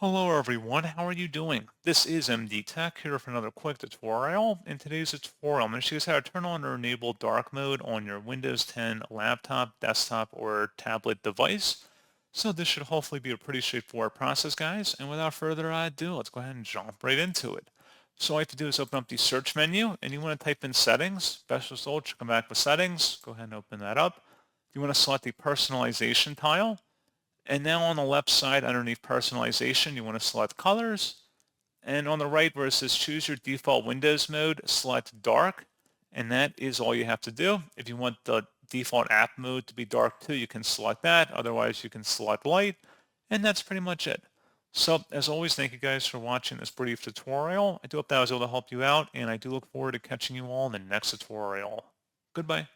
Hello everyone, how are you doing? This is MD Tech here for another quick tutorial. In today's tutorial, I'm going to show you how to turn on or enable dark mode on your Windows 10 laptop, desktop, or tablet device. So this should hopefully be a pretty straightforward process, guys. And without further ado, let's go ahead and jump right into it. So all you have to do is open up the search menu and you want to type in settings, special search, come back with settings. Go ahead and open that up. You want to select the personalization tile. And now on the left side underneath personalization, you want to select colors. And on the right where it says choose your default Windows mode, select dark. And that is all you have to do. If you want the default app mode to be dark too, you can select that. Otherwise, you can select light. And that's pretty much it. So as always, thank you guys for watching this brief tutorial. I do hope that I was able to help you out, and I do look forward to catching you all in the next tutorial. Goodbye.